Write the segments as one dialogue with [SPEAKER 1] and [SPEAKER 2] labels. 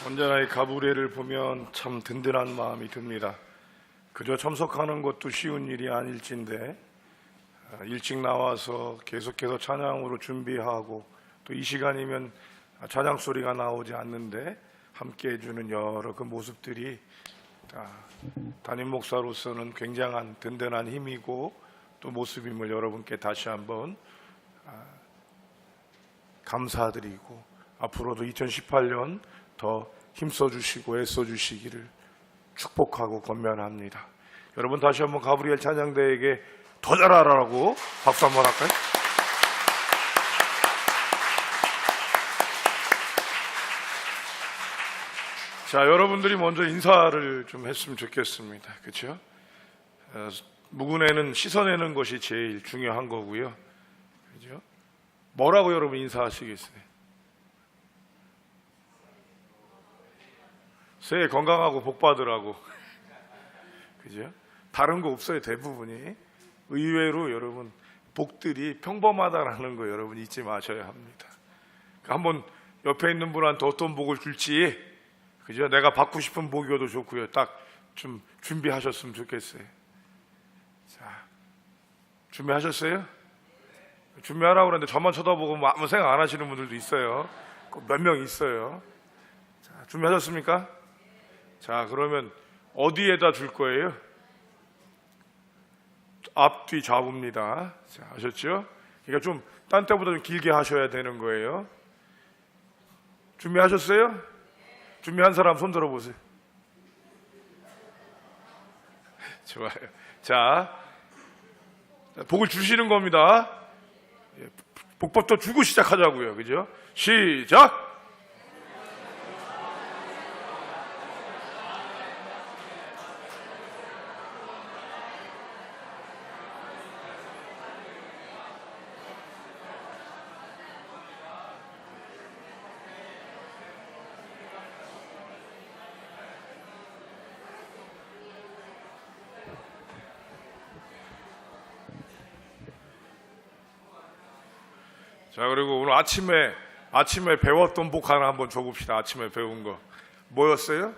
[SPEAKER 1] 언제나 이 가브리엘을 보면 참 든든한 마음이 듭니다. 그저 참석하는 것도 쉬운 일이 아닐진데 일찍 나와서 계속해서 찬양으로 준비하고 또 이 시간이면 찬양 소리가 나오지 않는데 함께 해주는 여러 그 모습들이 담임 목사로서는 굉장한 든든한 힘이고 또 모습임을 여러분께 다시 한번 감사드리고 앞으로도 2018년 더 힘써 주시고 애써 주시기를 축복하고 권면합니다. 여러분 다시 한번 가브리엘 찬양대에게 더 잘하라고 박수 한번 할까요? 자, 여러분들이 먼저 인사를 좀 했으면 좋겠습니다. 그렇죠? 묵은애는 씻어내는 것이 제일 중요한 거고요. 그렇죠? 뭐라고 여러분 인사하시겠어요? 새해 건강하고 복 받으라고. 그죠? 다른 거 없어요. 대부분이. 의외로 여러분 복들이 평범하다라는 거 여러분 잊지 마셔야 합니다. 한번 옆에 있는 분한테 어떤 복을 줄지, 그죠? 내가 받고 싶은 복이어도 좋고요. 딱 좀 준비하셨으면 좋겠어요. 자, 준비하셨어요? 준비하라고 그러는데 저만 쳐다보고 뭐 아무 생각 안 하시는 분들도 있어요. 몇 명 있어요. 자, 준비하셨습니까? 자, 그러면 어디에다 줄 거예요? 앞뒤 좌우입니다. 자, 아셨죠? 그러니까 좀 딴 때보다 좀 길게 하셔야 되는 거예요. 준비하셨어요? 준비한 사람 손 들어보세요. 좋아요. 자, 복을 주시는 겁니다. 복부터 주고 시작하자고요. 그죠? 시작! 자, 그리고 오늘 아침에 배웠던 복 하나 한번 줘봅시다. 아침에 배운 거 뭐였어요?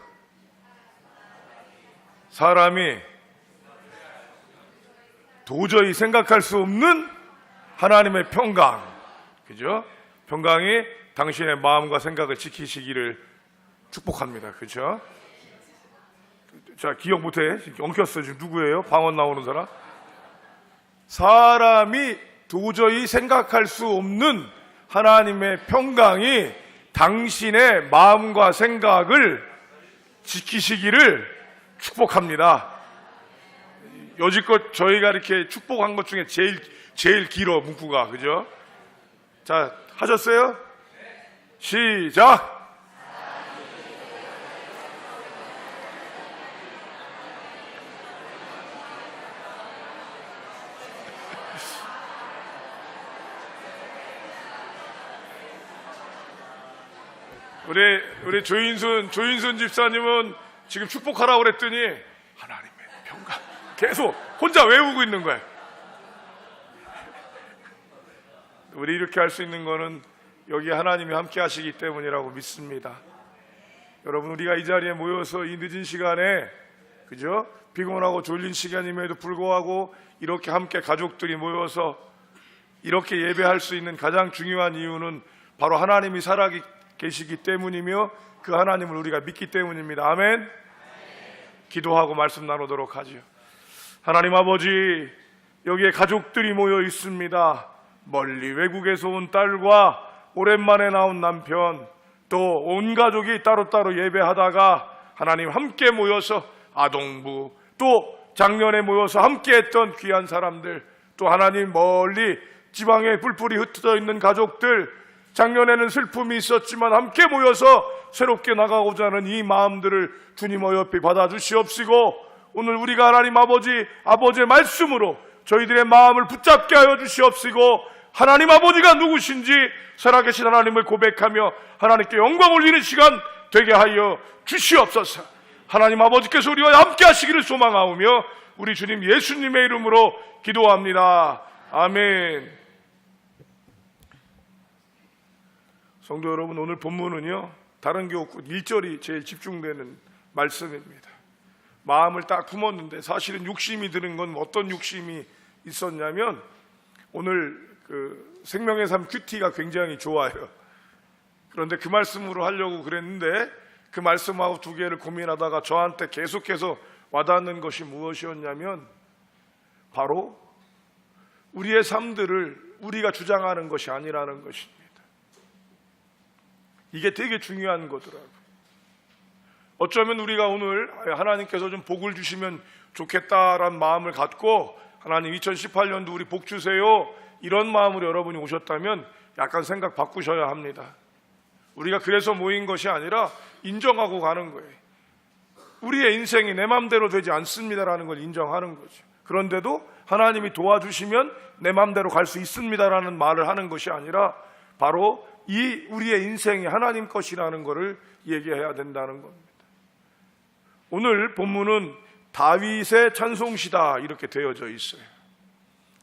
[SPEAKER 1] 사람이 도저히 생각할 수 없는 하나님의 평강, 그죠? 평강이 당신의 마음과 생각을 지키시기를 축복합니다. 그죠? 자, 기억 못해? 엉켰어. 지금 누구예요? 방언 나오는 사람? 사람이 도저히 생각할 수 없는 하나님의 평강이 당신의 마음과 생각을 지키시기를 축복합니다. 여지껏 저희가 이렇게 축복한 것 중에 제일 길어, 문구가. 그죠? 자, 하셨어요? 시작! 우리 조인순 집사님은 지금 축복하라고 그랬더니 하나님의 평강 계속 혼자 외우고 있는 거예요. 우리 이렇게 할 수 있는 거는 여기 하나님이 함께 하시기 때문이라고 믿습니다. 여러분, 우리가 이 자리에 모여서 이 늦은 시간에, 그죠? 피곤하고 졸린 시간임에도 불구하고 이렇게 함께 가족들이 모여서 이렇게 예배할 수 있는 가장 중요한 이유는 바로 하나님이 살아계시기 때문이며 그 하나님을 우리가 믿기 때문입니다. 아멘. 기도하고 말씀 나누도록 하죠. 하나님 아버지, 여기에 가족들이 모여 있습니다. 멀리 외국에서 온 딸과 오랜만에 나온 남편, 또 온 가족이 따로따로 예배하다가 하나님 함께 모여서 아동부, 또 작년에 모여서 함께 했던 귀한 사람들, 또 하나님 멀리 지방에 뿔뿔이 흩어져 있는 가족들, 작년에는 슬픔이 있었지만 함께 모여서 새롭게 나가고자 하는 이 마음들을 주님 어여삐 받아주시옵시고, 오늘 우리가 하나님 아버지의 말씀으로 저희들의 마음을 붙잡게 하여 주시옵시고, 하나님 아버지가 누구신지 살아계신 하나님을 고백하며 하나님께 영광 올리는 시간 되게 하여 주시옵소서. 하나님 아버지께서 우리와 함께 하시기를 소망하오며 우리 주님 예수님의 이름으로 기도합니다. 아멘. 성도 여러분, 오늘 본문은요, 다른 게 없고 1절이 제일 집중되는 말씀입니다. 마음을 딱 품었는데 사실은 욕심이 드는 건 어떤 욕심이 있었냐면 오늘 그 생명의 삶 큐티가 굉장히 좋아요. 그런데 그 말씀으로 하려고 그랬는데 그 말씀하고 두 개를 고민하다가 저한테 계속해서 와닿는 것이 무엇이었냐면 바로 우리의 삶들을 우리가 주장하는 것이 아니라는 것입니다. 이게 되게 중요한 거더라고요. 어쩌면 우리가 오늘 하나님께서 좀 복을 주시면 좋겠다라는 마음을 갖고 하나님 2018년도 우리 복 주세요 이런 마음으로 여러분이 오셨다면 약간 생각 바꾸셔야 합니다. 우리가 그래서 모인 것이 아니라 인정하고 가는 거예요. 우리의 인생이 내 마음대로 되지 않습니다라는 걸 인정하는 거죠. 그런데도 하나님이 도와주시면 내 마음대로 갈 수 있습니다라는 말을 하는 것이 아니라 바로 이 우리의 인생이 하나님 것이라는 것을 얘기해야 된다는 겁니다. 오늘 본문은 다윗의 찬송시다 이렇게 되어져 있어요.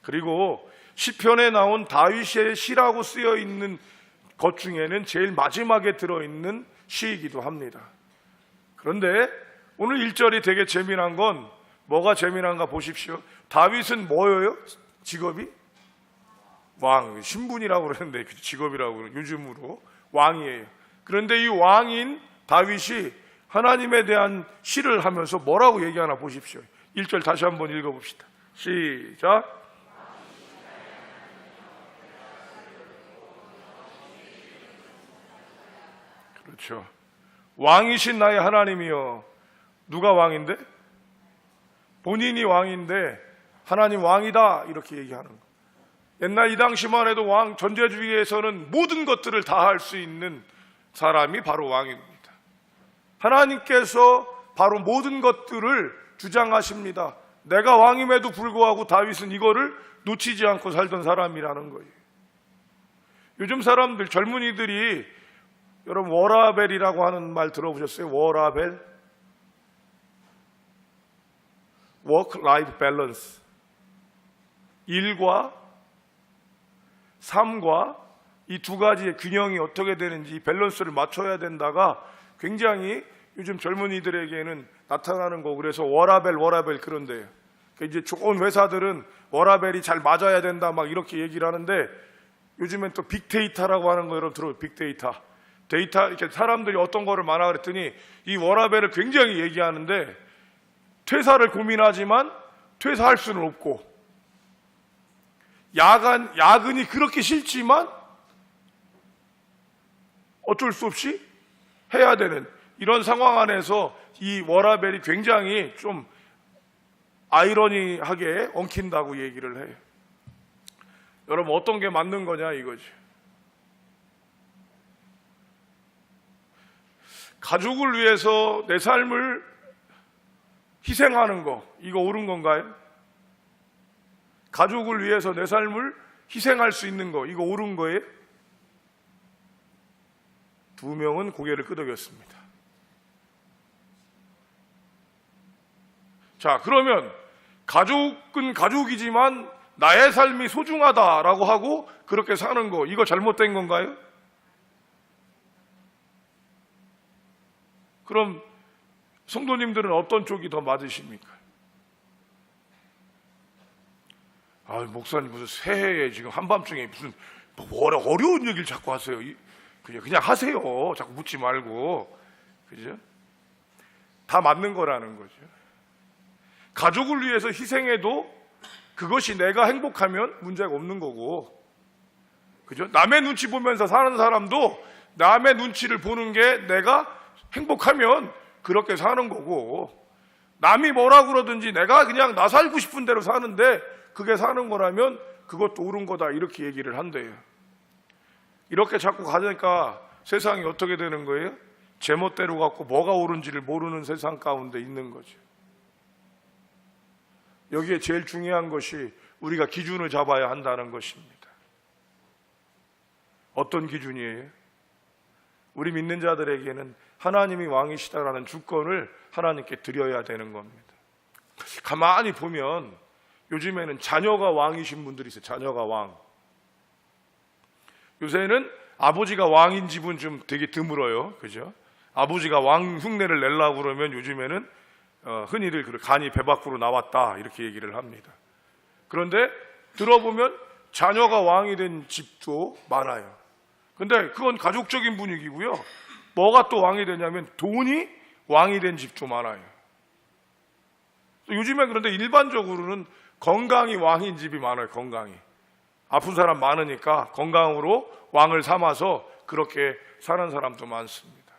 [SPEAKER 1] 그리고 시편에 나온 다윗의 시라고 쓰여 있는 것 중에는 제일 마지막에 들어있는 시이기도 합니다. 그런데 오늘 1절이 되게 재미난 건 뭐가 재미난가 보십시오. 다윗은 뭐예요? 직업이? 왕, 신분이라고 그러는데 직업이라고 그러는 요즘으로 왕이에요. 그런데 이 왕인 다윗이 하나님에 대한 시를 하면서 뭐라고 얘기하나 보십시오. 1절 다시 한번 읽어봅시다. 시작. 그렇죠. 왕이신 나의 하나님이여. 누가 왕인데? 본인이 왕인데 하나님 왕이다 이렇게 얘기하는 거. 옛날 이 당시만 해도 왕 전제주의에서는 모든 것들을 다 할 수 있는 사람이 바로 왕입니다. 하나님께서 바로 모든 것들을 주장하십니다. 내가 왕임에도 불구하고 다윗은 이거를 놓치지 않고 살던 사람이라는 거예요. 요즘 사람들 젊은이들이 여러분 워라벨이라고 하는 말 들어보셨어요? 워라벨? Work-life balance. 일과 삶과 이 두 가지의 균형이 어떻게 되는지 이 밸런스를 맞춰야 된다가 굉장히 요즘 젊은이들에게는 나타나는 거고 그래서 워라벨 그런데요. 이제 좋은 회사들은 워라벨이 잘 맞아야 된다 막 이렇게 얘기를 하는데 요즘엔 또 빅데이터라고 하는 거 여러분 들어요. 빅데이터. 데이터 이렇게 사람들이 어떤 거를 말하 그랬더니 이 워라벨을 굉장히 얘기하는데 퇴사를 고민하지만 퇴사할 수는 없고 야근이 그렇게 싫지만 어쩔 수 없이 해야 되는 이런 상황 안에서 이 워라벨이 굉장히 좀 아이러니하게 엉킨다고 얘기를 해요. 여러분 어떤 게 맞는 거냐 이거지. 가족을 위해서 내 삶을 희생하는 거 이거 옳은 건가요? 가족을 위해서 내 삶을 희생할 수 있는 거 이거 옳은 거예요? 두 명은 고개를 끄덕였습니다. 자, 그러면 가족은 가족이지만 나의 삶이 소중하다라고 하고 그렇게 사는 거 이거 잘못된 건가요? 그럼 성도님들은 어떤 쪽이 더 맞으십니까? 아, 목사님 무슨 새해에 지금 한밤중에 무슨 어려운 얘기를 자꾸 하세요. 그냥 하세요. 자꾸 묻지 말고. 그죠? 다 맞는 거라는 거죠. 가족을 위해서 희생해도 그것이 내가 행복하면 문제가 없는 거고. 그죠? 남의 눈치 보면서 사는 사람도 남의 눈치를 보는 게 내가 행복하면 그렇게 사는 거고, 남이 뭐라 그러든지 내가 그냥 나 살고 싶은 대로 사는데 그게 사는 거라면 그것도 옳은 거다 이렇게 얘기를 한대요. 이렇게 자꾸 가니까 세상이 어떻게 되는 거예요? 제멋대로 갖고 뭐가 옳은지를 모르는 세상 가운데 있는 거죠. 여기에 제일 중요한 것이 우리가 기준을 잡아야 한다는 것입니다. 어떤 기준이에요? 우리 믿는 자들에게는 하나님이 왕이시다라는 주권을 하나님께 드려야 되는 겁니다. 가만히 보면 요즘에는 자녀가 왕이신 분들이 있어요. 자녀가 왕. 요새는 아버지가 왕인 집은 좀 되게 드물어요. 그죠? 아버지가 왕 흉내를 내려고 그러면 요즘에는 흔히들 간이 배 밖으로 나왔다 이렇게 얘기를 합니다. 그런데 들어보면 자녀가 왕이 된 집도 많아요. 근데 그건 가족적인 분위기고요. 뭐가 또 왕이 되냐면 돈이 왕이 된 집도 많아요. 요즘에 그런데 일반적으로는 건강이 왕인 집이 많아요. 건강이. 아픈 사람 많으니까 건강으로 왕을 삼아서 그렇게 사는 사람도 많습니다.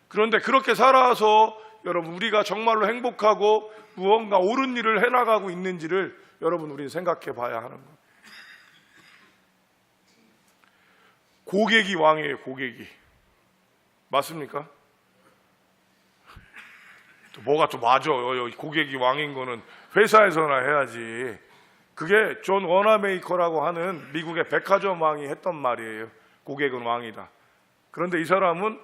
[SPEAKER 1] 그런데 그렇게 살아서 여러분 우리가 정말로 행복하고 무언가 옳은 일을 해나가고 있는지를 여러분 우리는 생각해 봐야 하는 거예요. 고객이 왕이에요. 고객이. 맞습니까? 또 뭐가 또 맞아. 고객이 왕인 거는 회사에서나 해야지. 그게 존 워너메이커라고 하는 미국의 백화점 왕이 했던 말이에요. 고객은 왕이다. 그런데 이 사람은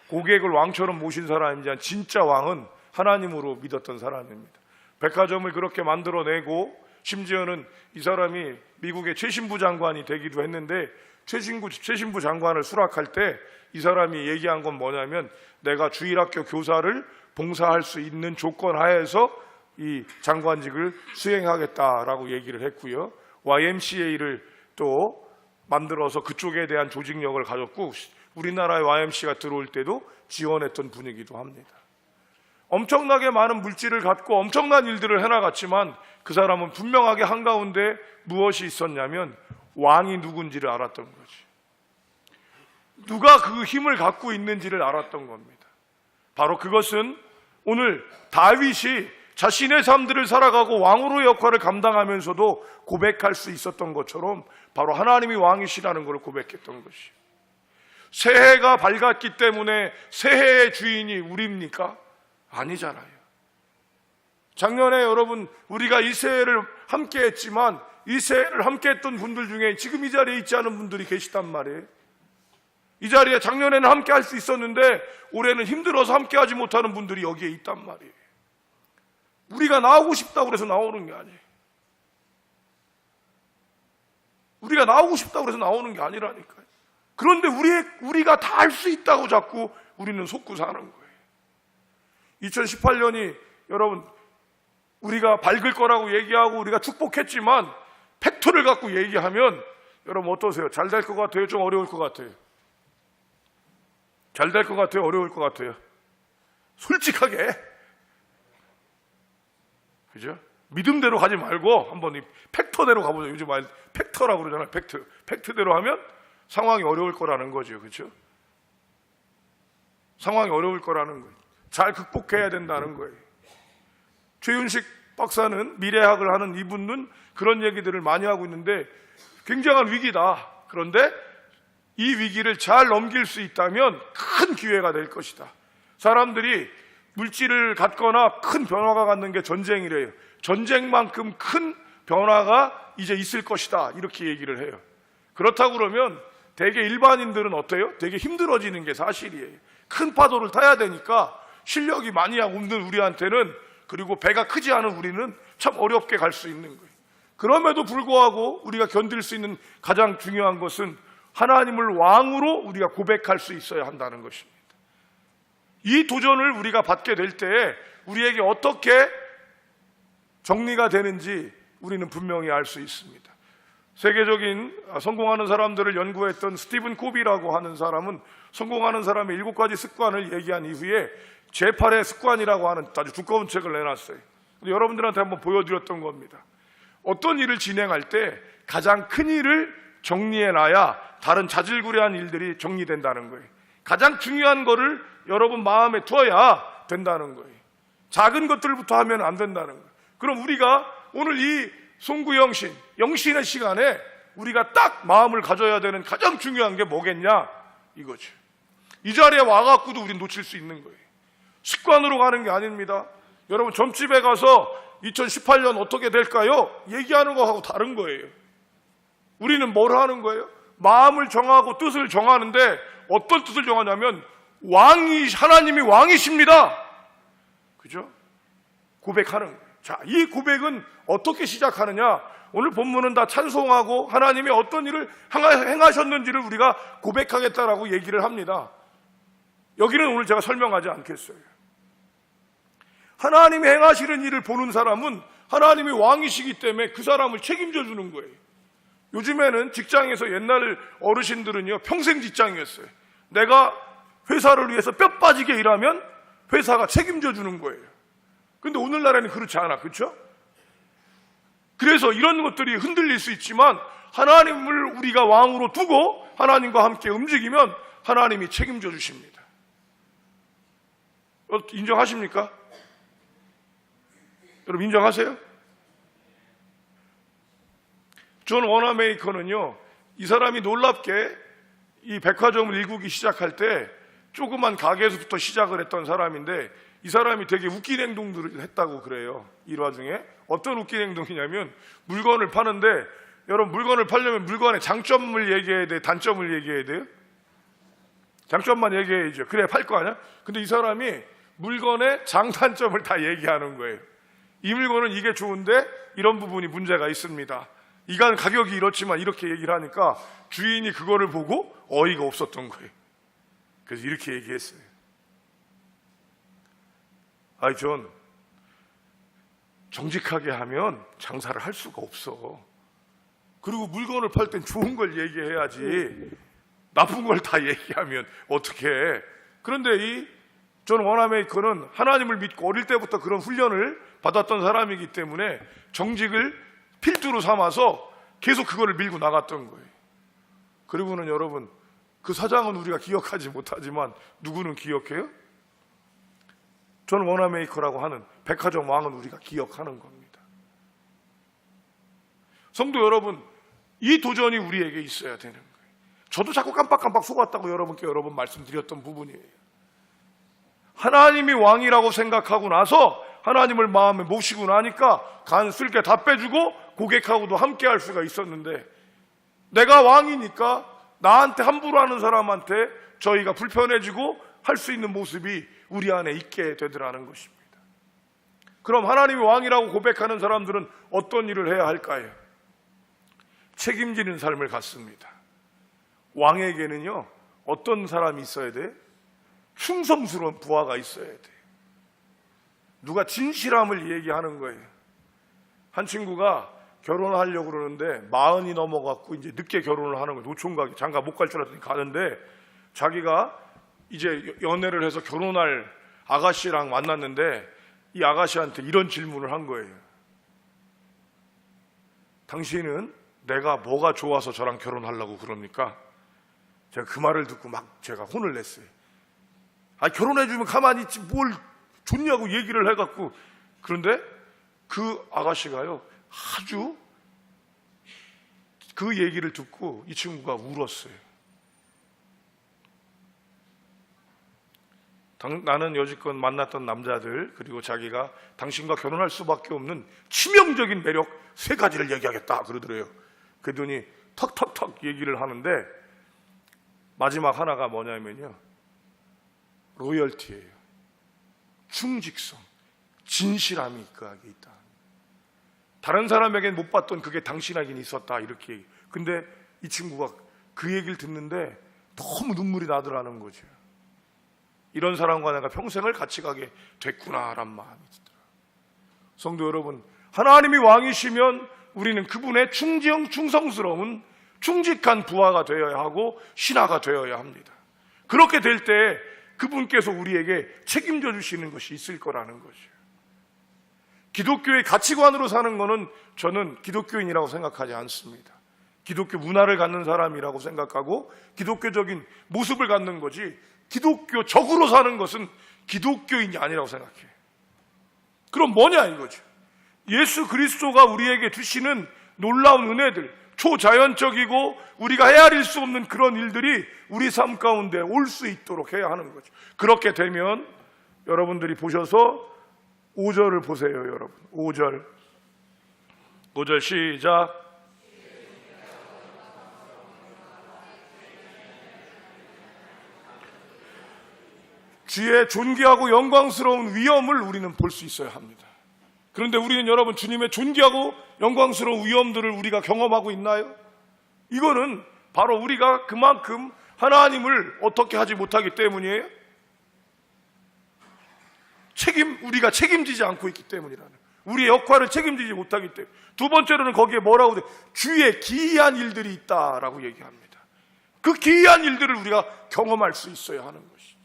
[SPEAKER 1] 고객을 왕처럼 모신 사람이지 진짜 왕은 하나님으로 믿었던 사람입니다. 백화점을 그렇게 만들어내고 심지어는 이 사람이 미국의 최신부 장관이 되기도 했는데 최신부 장관을 수락할 때 이 사람이 얘기한 건 뭐냐면 내가 주일학교 교사를 봉사할 수 있는 조건 하에서 이 장관직을 수행하겠다라고 얘기를 했고요. YMCA를 또 만들어서 그쪽에 대한 조직력을 가졌고 우리나라의 YMCA가 들어올 때도 지원했던 분이기도 합니다. 엄청나게 많은 물질을 갖고 엄청난 일들을 해나갔지만 그 사람은 분명하게 한가운데 무엇이 있었냐면 왕이 누군지를 알았던 거지. 누가 그 힘을 갖고 있는지를 알았던 겁니다. 바로 그것은 오늘 다윗이 자신의 삶들을 살아가고 왕으로의 역할을 감당하면서도 고백할 수 있었던 것처럼 바로 하나님이 왕이시라는 것을 고백했던 것이에요. 새해가 밝았기 때문에 새해의 주인이 우리입니까? 아니잖아요. 작년에 여러분 우리가 이 새해를 함께 했지만 이 새해를 함께 했던 분들 중에 지금 이 자리에 있지 않은 분들이 계시단 말이에요. 이 자리에 작년에는 함께 할 수 있었는데 올해는 힘들어서 함께 하지 못하는 분들이 여기에 있단 말이에요. 우리가 나오고 싶다고 해서 나오는 게 아니에요. 우리가 나오고 싶다고 해서 나오는 게 아니라니까요. 그런데 우리가 다 할 수 있다고 자꾸 우리는 속고 사는 거예요. 2018년이 여러분 우리가 밝을 거라고 얘기하고 우리가 축복했지만 팩트를 갖고 얘기하면 여러분 어떠세요? 잘 될 것 같아요? 좀 어려울 것 같아요? 잘 될 것 같아요? 어려울 것 같아요? 솔직하게. 그죠? 믿음대로 가지 말고 한번 이 팩터대로 가보자. 요즘 말 팩터라고 그러잖아요. 팩트대로 하면 상황이 어려울 거라는 거죠. 그렇죠? 상황이 어려울 거라는 거예요. 잘 극복해야 된다는 거예요. 최윤식 박사는 미래학을 하는 이분은 그런 얘기들을 많이 하고 있는데 굉장한 위기다. 그런데 이 위기를 잘 넘길 수 있다면 큰 기회가 될 것이다. 사람들이 물질을 갖거나 큰 변화가 갖는 게 전쟁이래요. 전쟁만큼 큰 변화가 이제 있을 것이다. 이렇게 얘기를 해요. 그렇다고 그러면 되게 일반인들은 어때요? 되게 힘들어지는 게 사실이에요. 큰 파도를 타야 되니까 실력이 많이 없는 우리한테는 그리고 배가 크지 않은 우리는 참 어렵게 갈 수 있는 거예요. 그럼에도 불구하고 우리가 견딜 수 있는 가장 중요한 것은 하나님을 왕으로 우리가 고백할 수 있어야 한다는 것입니다. 이 도전을 우리가 받게 될 때 우리에게 어떻게 정리가 되는지 우리는 분명히 알 수 있습니다. 세계적인 성공하는 사람들을 연구했던 스티븐 코비라고 하는 사람은 성공하는 사람의 7가지 습관을 얘기한 이후에 제8의 습관이라고 하는 아주 두꺼운 책을 내놨어요. 여러분들한테 한번 보여드렸던 겁니다. 어떤 일을 진행할 때 가장 큰 일을 정리해놔야 다른 자질구레한 일들이 정리된다는 거예요. 가장 중요한 거를 여러분 마음에 두어야 된다는 거예요. 작은 것들부터 하면 안 된다는 거예요. 그럼 우리가 오늘 이 송구영신, 영신의 시간에 우리가 딱 마음을 가져야 되는 가장 중요한 게 뭐겠냐? 이거죠. 이 자리에 와갖고도 우린 놓칠 수 있는 거예요. 습관으로 가는 게 아닙니다. 여러분 점집에 가서 2018년 어떻게 될까요? 얘기하는 거하고 다른 거예요. 우리는 뭘 하는 거예요? 마음을 정하고 뜻을 정하는데 어떤 뜻을 정하냐면 하나님이 왕이십니다. 그죠? 고백하는 거예요. 자, 이 고백은 어떻게 시작하느냐? 오늘 본문은 다 찬송하고 하나님이 어떤 일을 행하셨는지를 우리가 고백하겠다라고 얘기를 합니다. 여기는 오늘 제가 설명하지 않겠어요. 하나님이 행하시는 일을 보는 사람은 하나님이 왕이시기 때문에 그 사람을 책임져 주는 거예요. 요즘에는 직장에서 옛날 어르신들은요, 평생 직장이었어요. 내가 회사를 위해서 뼈 빠지게 일하면 회사가 책임져 주는 거예요. 근데 오늘날에는 그렇지 않아, 그렇죠? 그래서 이런 것들이 흔들릴 수 있지만 하나님을 우리가 왕으로 두고 하나님과 함께 움직이면 하나님이 책임져 주십니다. 인정하십니까? 여러분 인정하세요? 존 워너메이커는요, 이 사람이 놀랍게 이 백화점을 일구기 시작할 때 조그만 가게에서부터 시작을 했던 사람인데, 이 사람이 되게 웃긴 행동들을 했다고 그래요. 일화 중에 어떤 웃긴 행동이냐면, 물건을 파는데, 여러분 물건을 팔려면 물건의 장점을 얘기해야 돼, 단점을 얘기해야 돼요? 장점만 얘기해야죠. 그래야 팔 거 아니야? 근데 이 사람이 물건의 장단점을 다 얘기하는 거예요. 이 물건은 이게 좋은데 이런 부분이 문제가 있습니다. 이건 가격이 이렇지만 이렇게 얘기를 하니까 주인이 그거를 보고 어이가 없었던 거예요. 그래서 이렇게 얘기했어요. 아이, 존, 정직하게 하면 장사를 할 수가 없어. 그리고 물건을 팔 땐 좋은 걸 얘기해야지 나쁜 걸 다 얘기하면 어떻게 해. 그런데 이 존 워너메이커는 하나님을 믿고 어릴 때부터 그런 훈련을 받았던 사람이기 때문에 정직을 필두로 삼아서 계속 그거를 밀고 나갔던 거예요. 그리고는 여러분, 그 사장은 우리가 기억하지 못하지만 누구는 기억해요? 존 워너메이커라고 하는 백화점 왕은 우리가 기억하는 겁니다. 성도 여러분, 이 도전이 우리에게 있어야 되는 거예요. 저도 자꾸 깜빡깜빡 속았다고 여러분께 여러 번 말씀드렸던 부분이에요. 하나님이 왕이라고 생각하고 나서 하나님을 마음에 모시고 나니까 간 쓸 게 다 빼주고 고객하고도 함께 할 수가 있었는데, 내가 왕이니까 나한테 함부로 하는 사람한테 저희가 불편해지고 할 수 있는 모습이 우리 안에 있게 되더라는 것입니다. 그럼 하나님이 왕이라고 고백하는 사람들은 어떤 일을 해야 할까요? 책임지는 삶을 갖습니다. 왕에게는요, 어떤 사람이 있어야 돼? 충성스러운 부하가 있어야 돼. 누가 진실함을 얘기하는 거예요. 한 친구가 결혼하려고 그러는데 40이 넘어갖고 이제 늦게 결혼을 하는 거예요. 노총각이 장가 못 갈 줄 알았더니 가는데, 자기가 이제 연애를 해서 결혼할 아가씨랑 만났는데 이 아가씨한테 이런 질문을 한 거예요. 당신은 내가 뭐가 좋아서 저랑 결혼하려고 그럽니까? 제가 그 말을 듣고 막 제가 혼을 냈어요. 아, 결혼해주면 가만히 있지 뭘 좋냐고 얘기를 해갖고. 그런데 그 아가씨가요, 아주 그 얘기를 듣고 이 친구가 울었어요. 나는 여지껏 만났던 남자들, 그리고 자기가 당신과 결혼할 수밖에 없는 치명적인 매력 3가지를 얘기하겠다 그러더래요. 그랬더니 턱턱턱 얘기를 하는데 마지막 하나가 뭐냐면요, 로열티예요. 충직성, 진실함이 그 안에 있다. 다른 사람에게는 못 봤던 그게 당신에게는 있었다, 이렇게 얘기. 근데 이 친구가 그 얘기를 듣는데 너무 눈물이 나더라는 거죠. 이런 사람과 내가 평생을 같이 가게 됐구나란 마음이 들더라. 성도 여러분, 하나님이 왕이시면 우리는 그분의 충성스러운 충직한 부하가 되어야 하고 신하가 되어야 합니다. 그렇게 될 때 그분께서 우리에게 책임져 주시는 것이 있을 거라는 거죠. 기독교의 가치관으로 사는 것은 저는 기독교인이라고 생각하지 않습니다. 기독교 문화를 갖는 사람이라고 생각하고 기독교적인 모습을 갖는 거지, 기독교적으로 사는 것은 기독교인이 아니라고 생각해요. 그럼 뭐냐 이거죠. 예수 그리스도가 우리에게 주시는 놀라운 은혜들, 초자연적이고 우리가 헤아릴 수 없는 그런 일들이 우리 삶 가운데 올 수 있도록 해야 하는 거죠. 그렇게 되면 여러분들이 보셔서 5절을 보세요. 여러분 5절 시작. 주의 존귀하고 영광스러운 위엄을 우리는 볼 수 있어야 합니다. 그런데 우리는 여러분 주님의 존귀하고 영광스러운 위엄들을 우리가 경험하고 있나요? 이거는 바로 우리가 그만큼 하나님을 어떻게 하지 못하기 때문이에요. 우리가 책임지지 않고 있기 때문이라는, 우리의 역할을 책임지지 못하기 때문에. 두 번째로는 거기에 뭐라고 돼? 주의 기이한 일들이 있다라고 얘기합니다. 그 기이한 일들을 우리가 경험할 수 있어야 하는 것이죠.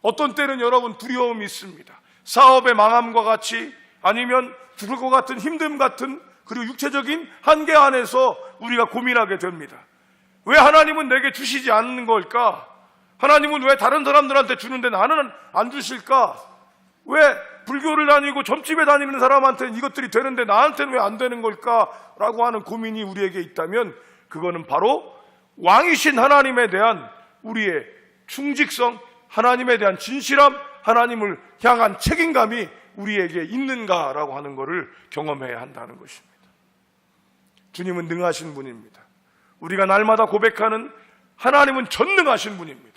[SPEAKER 1] 어떤 때는 여러분 두려움이 있습니다. 사업의 망함과 같이, 아니면 죽을 것 같은 힘듦 같은, 그리고 육체적인 한계 안에서 우리가 고민하게 됩니다. 왜 하나님은 내게 주시지 않는 걸까? 하나님은 왜 다른 사람들한테 주는데 나는 안 주실까? 왜 불교를 다니고 점집에 다니는 사람한테는 이것들이 되는데 나한테는 왜 안 되는 걸까? 라고 하는 고민이 우리에게 있다면, 그거는 바로 왕이신 하나님에 대한 우리의 충직성, 하나님에 대한 진실함, 하나님을 향한 책임감이 우리에게 있는가라고 하는 것을 경험해야 한다는 것입니다. 주님은 능하신 분입니다. 우리가 날마다 고백하는 하나님은 전능하신 분입니다.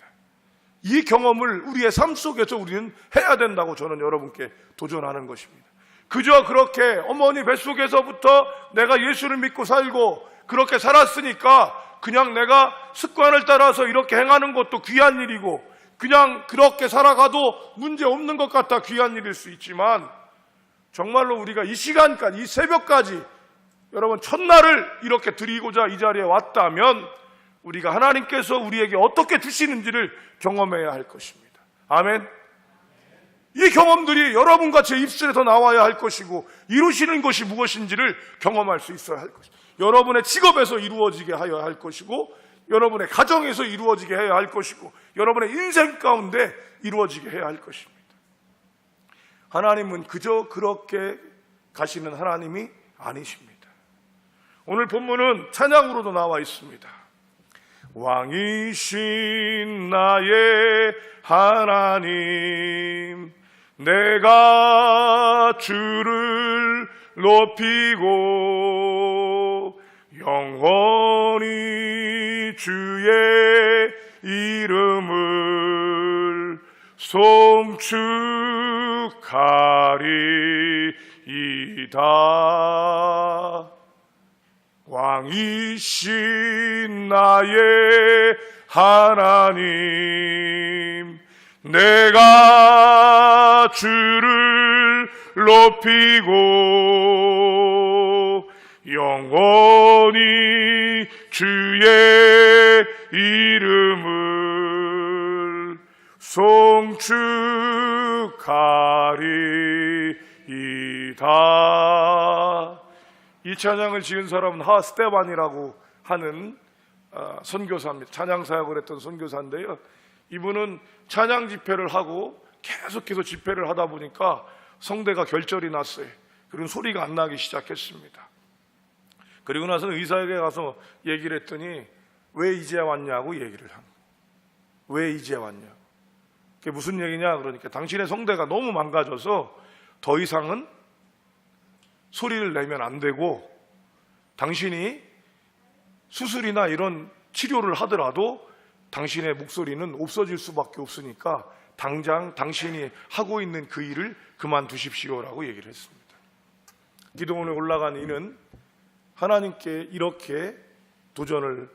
[SPEAKER 1] 이 경험을 우리의 삶 속에서 우리는 해야 된다고 저는 여러분께 도전하는 것입니다. 그저 그렇게 어머니 뱃속에서부터 내가 예수를 믿고 살고 그렇게 살았으니까 그냥 내가 습관을 따라서 이렇게 행하는 것도 귀한 일이고, 그냥 그렇게 살아가도 문제 없는 것 같아 귀한 일일 수 있지만, 정말로 우리가 이 시간까지, 이 새벽까지 여러분 첫날을 이렇게 드리고자 이 자리에 왔다면, 우리가 하나님께서 우리에게 어떻게 주시는지를 경험해야 할 것입니다. 아멘. 이 경험들이 여러분과 제 입술에서 나와야 할 것이고, 이루시는 것이 무엇인지를 경험할 수 있어야 할 것입니다. 여러분의 직업에서 이루어지게 하여야 할 것이고, 여러분의 가정에서 이루어지게 해야 할 것이고, 여러분의 인생 가운데 이루어지게 해야 할 것입니다. 하나님은 그저 그렇게 가시는 하나님이 아니십니다. 오늘 본문은 찬양으로도 나와 있습니다. 왕이신 나의 하나님, 내가 주를 높이고 영원히 주의 이름을 송축하리이다. 왕이신 나의 하나님, 내가 주를 높이고 영원히 주의 이름을 송축하리이다. 이 찬양을 지은 사람은 스테반이라고 하는 선교사입니다. 찬양 사역을 했던 선교사인데요, 이분은 찬양 집회를 하고 계속해서 집회를 하다 보니까 성대가 결절이 났어요. 그리고 소리가 안 나기 시작했습니다. 그리고 나서 의사에게 가서 얘기를 했더니 왜 이제 왔냐고 얘기를 합니다. 왜 이제 왔냐고. 그게 무슨 얘기냐 그러니까, 당신의 성대가 너무 망가져서 더 이상은 소리를 내면 안 되고, 당신이 수술이나 이런 치료를 하더라도 당신의 목소리는 없어질 수밖에 없으니까 당장 당신이 하고 있는 그 일을 그만두십시오라고 얘기를 했습니다. 기도원에 올라간 이는 하나님께 이렇게 도전을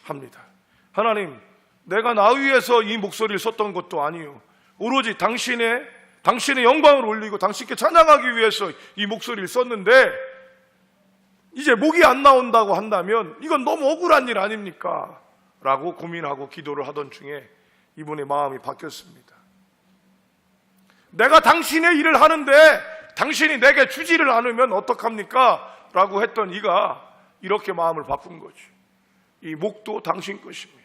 [SPEAKER 1] 합니다. 하나님, 내가 나 위해서 이 목소리를 썼던 것도 아니요, 오로지 당신의 영광을 올리고 당신께 찬양하기 위해서 이 목소리를 썼는데, 이제 목이 안 나온다고 한다면 이건 너무 억울한 일 아닙니까? 라고 고민하고 기도를 하던 중에 이분의 마음이 바뀌었습니다. 내가 당신의 일을 하는데 당신이 내게 주지를 않으면 어떡합니까? 라고 했던 이가 이렇게 마음을 바꾼 거죠. 이 목도 당신 것입니다.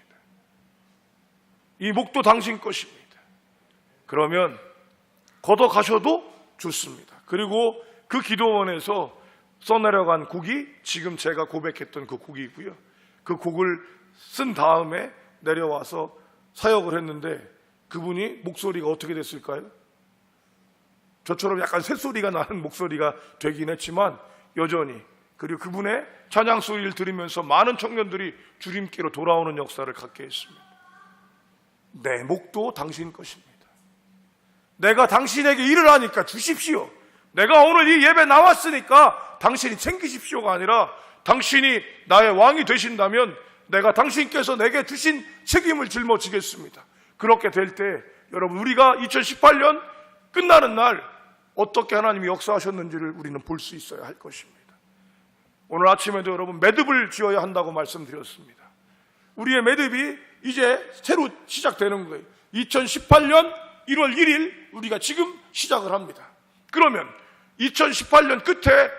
[SPEAKER 1] 이 목도 당신 것입니다. 그러면 걷어가셔도 좋습니다. 그리고 그 기도원에서 써내려간 곡이 지금 제가 고백했던 그 곡이고요. 그 곡을 쓴 다음에 내려와서 사역을 했는데, 그분이 목소리가 어떻게 됐을까요? 저처럼 약간 새소리가 나는 목소리가 되긴 했지만 여전히, 그리고 그분의 찬양 소리를 들으면서 많은 청년들이 주님께로 돌아오는 역사를 갖게 했습니다. 내 목도 당신 것입니다. 내가 당신에게 일을 하니까 주십시오. 내가 오늘 이 예배 나왔으니까 당신이 챙기십시오가 아니라 당신이 나의 왕이 되신다면 내가 당신께서 내게 주신 책임을 짊어지겠습니다. 그렇게 될 때 여러분, 우리가 2018년 끝나는 날 어떻게 하나님이 역사하셨는지를 우리는 볼 수 있어야 할 것입니다. 오늘 아침에도 여러분 매듭을 지어야 한다고 말씀드렸습니다. 우리의 매듭이 이제 새로 시작되는 거예요. 2018년 1월 1일 우리가 지금 시작을 합니다. 그러면 2018년 끝에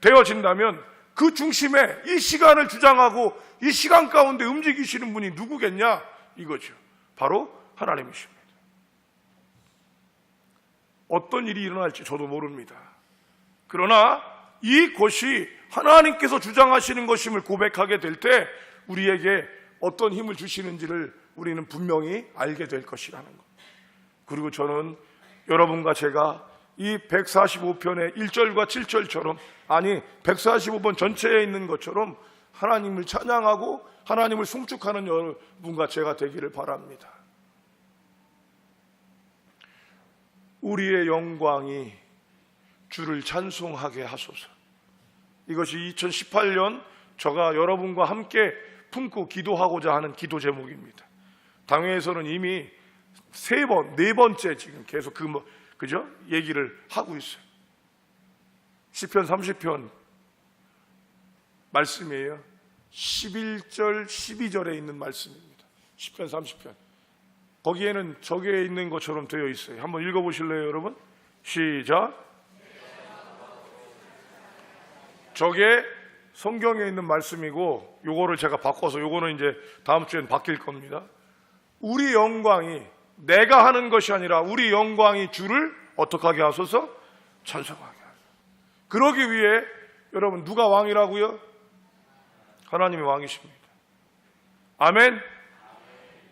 [SPEAKER 1] 되어진다면 그 중심에 이 시간을 주장하고 이 시간 가운데 움직이시는 분이 누구겠냐 이거죠. 바로 하나님이십니다. 어떤 일이 일어날지 저도 모릅니다. 그러나 이것이 하나님께서 주장하시는 것임을 고백하게 될 때 우리에게 어떤 힘을 주시는지를 우리는 분명히 알게 될 것이라는 것. 그리고 저는 여러분과 제가 이 145편의 1절과 7절처럼, 아니 145번 전체에 있는 것처럼 하나님을 찬양하고 하나님을 송축하는 여러분과 제가 되기를 바랍니다. 우리의 영광이 주를 찬송하게 하소서. 이것이 2018년 저가 여러분과 함께 품고 기도하고자 하는 기도 제목입니다. 당회에서는 이미 네 번째 지금 계속 그죠? 얘기를 하고 있어요. 시편 30편 말씀이에요. 11절 12절에 있는 말씀입니다. 시편 30편. 거기에는 저기에 있는 것처럼 되어 있어요. 한번 읽어보실래요, 여러분? 시작. 저게 성경에 있는 말씀이고 요거를 제가 바꿔서 요거는 이제 다음 주엔 바뀔 겁니다. 우리 영광이 내가 하는 것이 아니라 우리 영광이 주를 어떻게 하게 하소서? 찬송하게 하소서. 그러기 위해 여러분 누가 왕이라고요? 하나님이 왕이십니다. 아멘.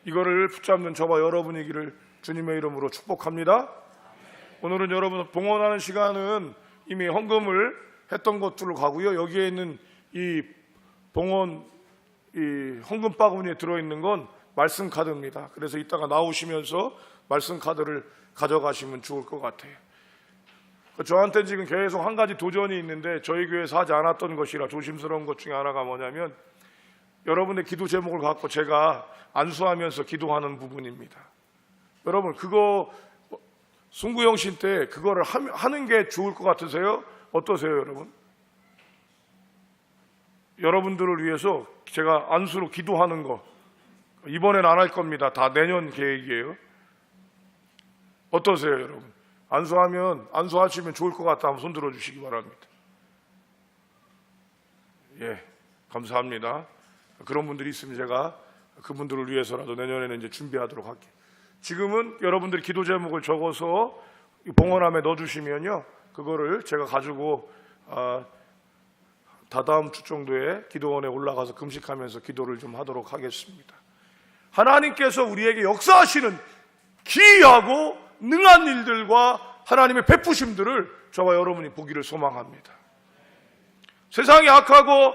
[SPEAKER 1] 이거를 붙잡는 저와 여러분이기를 주님의 이름으로 축복합니다. 오늘은 여러분 봉헌하는 시간은 이미 헌금을 했던 것들로 가고요. 여기에 있는 이 봉헌 이 헌금 바구니에 들어있는 건 말씀 카드입니다. 그래서 이따가 나오시면서 말씀 카드를 가져가시면 좋을 것 같아요. 저한테 지금 계속 한 가지 도전이 있는데 저희 교회에서 하지 않았던 것이라 조심스러운 것 중에 하나가 뭐냐면 여러분의 기도 제목을 갖고 제가 안수하면서 기도하는 부분입니다. 여러분 그거 송구영신 때 그거를 하는 게 좋을 것 같으세요? 어떠세요, 여러분? 여러분들을 위해서 제가 안수로 기도하는 거 이번엔 안 할 겁니다. 다 내년 계획이에요. 어떠세요, 여러분? 안수하시면 좋을 것 같다 하면 손 들어주시기 바랍니다. 예, 감사합니다. 그런 분들이 있으면 제가 그분들을 위해서라도 내년에는 이제 준비하도록 할게요. 지금은 여러분들이 기도 제목을 적어서 봉헌함에 넣어주시면요, 그거를 제가 가지고 다다음 주 정도에 기도원에 올라가서 금식하면서 기도를 좀 하도록 하겠습니다. 하나님께서 우리에게 역사하시는 기이하고 능한 일들과 하나님의 베푸심들을 저와 여러분이 보기를 소망합니다. 세상이 악하고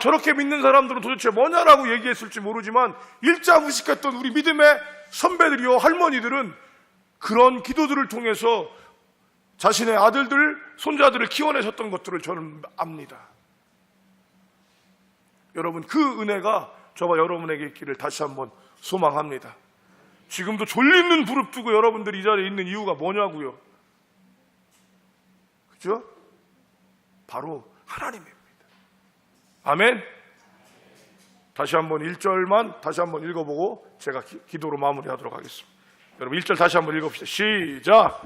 [SPEAKER 1] 저렇게 믿는 사람들은 도대체 뭐냐라고 얘기했을지 모르지만 일자무식했던 우리 믿음의 선배들이요 할머니들은 그런 기도들을 통해서 자신의 아들들, 손자들을 키워내셨던 것들을 저는 압니다. 여러분 그 은혜가 저와 여러분에게 있기를 다시 한번 소망합니다. 지금도 졸리는 부릅뜨고 여러분들이 이 자리에 있는 이유가 뭐냐고요? 그죠? 바로 하나님입니다. 아멘. 다시 한번 1절만 다시 한번 읽어보고 제가 기도로 마무리하도록 하겠습니다. 여러분 1절 다시 한번 읽어봅시다. 시작.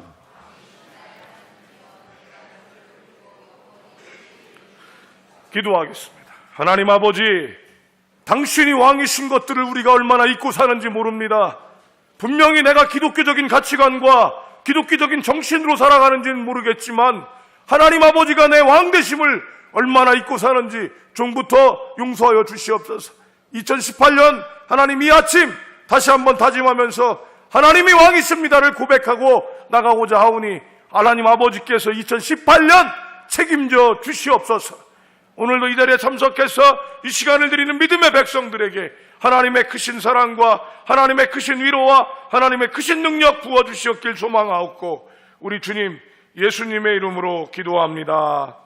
[SPEAKER 1] 기도하겠습니다. 하나님 아버지, 당신이 왕이신 것들을 우리가 얼마나 잊고 사는지 모릅니다. 분명히 내가 기독교적인 가치관과 기독교적인 정신으로 살아가는지는 모르겠지만 하나님 아버지가 내 왕되심을 얼마나 잊고 사는지 종부터 용서하여 주시옵소서. 2018년 하나님 이 아침 다시 한번 다짐하면서 하나님이 왕이십니다를 고백하고 나가고자 하오니 하나님 아버지께서 2018년 책임져 주시옵소서. 오늘도 이 자리에 참석해서 이 시간을 드리는 믿음의 백성들에게 하나님의 크신 사랑과 하나님의 크신 위로와 하나님의 크신 능력 부어주시었길 소망하옵고 우리 주님 예수님의 이름으로 기도합니다.